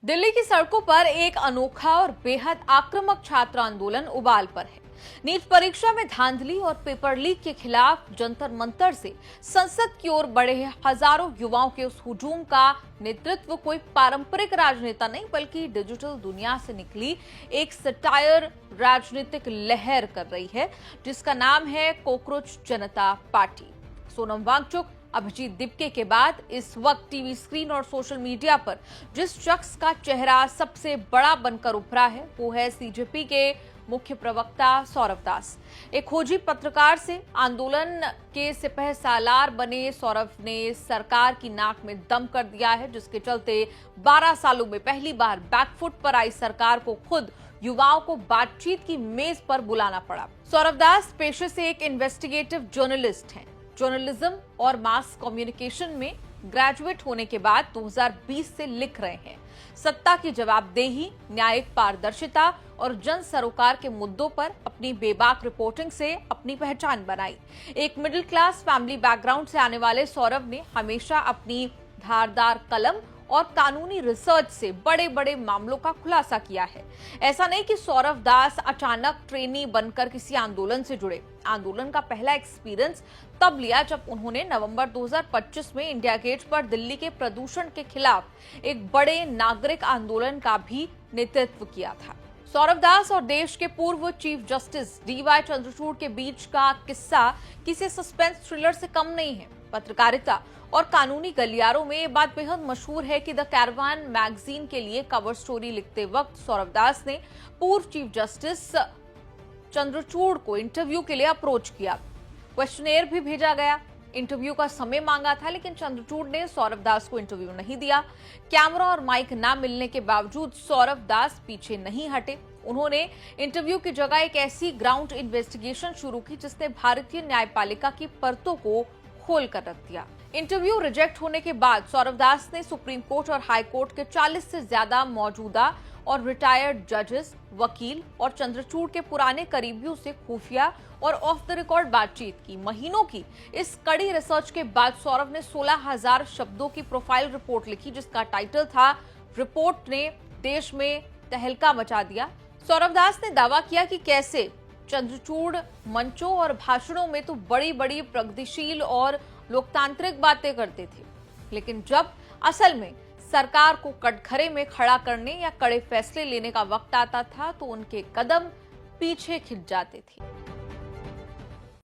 दिल्ली की सड़कों पर एक अनोखा और बेहद आक्रामक छात्र आंदोलन उबाल पर है। नीट परीक्षा में धांधली और पेपर लीक के खिलाफ जंतर मंतर से संसद की ओर बढ़े हजारों युवाओं के उस हुजूम का नेतृत्व कोई पारंपरिक राजनेता नहीं बल्कि डिजिटल दुनिया से निकली एक सटायर राजनीतिक लहर कर रही है, जिसका नाम है कॉकरोच जनता पार्टी। सोनम वांगचुक, अभिजीत दिपके के बाद इस वक्त टीवी स्क्रीन और सोशल मीडिया पर जिस शख्स का चेहरा सबसे बड़ा बनकर उभरा है वो है सीजेपी के मुख्य प्रवक्ता सौरभ दास। एक खोजी पत्रकार से आंदोलन के सिपह सालार बने सौरभ ने सरकार की नाक में दम कर दिया है, जिसके चलते 12 सालों में पहली बार बैकफुट पर आई सरकार को खुद युवाओं को बातचीत की मेज पर बुलाना पड़ा। सौरभ दास पेशे से एक इन्वेस्टिगेटिव जर्नलिस्ट हैं। जर्नलिज्म और मास कम्युनिकेशन में ग्रेजुएट होने के बाद 2020 से लिख रहे हैं। सत्ता की जवाबदेही, न्यायिक पारदर्शिता और जन सरोकार के मुद्दों पर अपनी बेबाक रिपोर्टिंग से अपनी पहचान बनाई। एक मिडिल क्लास फैमिली बैकग्राउंड से आने वाले सौरभ ने हमेशा अपनी धारदार कलम और कानूनी रिसर्च से बड़े बड़े मामलों का खुलासा किया है। ऐसा नहीं कि सौरभ दास अचानक ट्रेनी बनकर किसी आंदोलन से जुड़े। आंदोलन का पहला एक्सपीरियंस तब लिया जब उन्होंने नवंबर 2025 में इंडिया गेट पर दिल्ली के प्रदूषण के खिलाफ एक बड़े नागरिक आंदोलन का भी नेतृत्व किया था। सौरभ दास और देश के पूर्व चीफ जस्टिस डीवाई चंद्रचूड़ के बीच का किस्सा किसी सस्पेंस थ्रिलर से कम नहीं है। पत्रकारिता और कानूनी गलियारों में ये बात बेहद मशहूर है कि द कैरवान मैगजीन के लिए कवर स्टोरी लिखते वक्त सौरभ दास ने पूर्व चीफ जस्टिस चंद्रचूड़ को इंटरव्यू के लिए अप्रोच किया। क्वेश्चनेयर भी भेजा गया, इंटरव्यू का समय मांगा था, लेकिन चंद्रचूड़ ने सौरभ दास को इंटरव्यू नहीं दिया। कैमरा और माइक ना मिलने के बावजूद सौरभ दास पीछे नहीं हटे। उन्होंने इंटरव्यू की जगह एक ऐसी ग्राउंड इन्वेस्टिगेशन शुरू की जिसने भारतीय न्यायपालिका की परतों को खोल कर रख दिया। इंटरव्यू रिजेक्ट होने के बाद सौरभ दास ने सुप्रीम कोर्ट और हाई कोर्ट के 40 से ज्यादा मौजूदा और रिटायर्ड जजेस, वकील और चंद्रचूड़ के पुराने करीबियों से खुफिया और ऑफ द रिकॉर्ड बातचीत की। महीनों की इस कड़ी रिसर्च के बाद सौरभ ने 16,000 शब्दों की प्रोफाइल रिपोर्ट लिखी, जिसका टाइटल था रिपोर्ट ने देश में तहलका मचा दिया। सौरभ दास ने दावा किया कि कैसे चंद्रचूड़ मंचों और भाषणों में तो बड़ी बड़ी प्रगतिशील और लोकतांत्रिक बातें करते थे, लेकिन जब असल में सरकार को कटघरे में खड़ा करने या कड़े फैसले लेने का वक्त आता था तो उनके कदम पीछे खिंच जाते थे।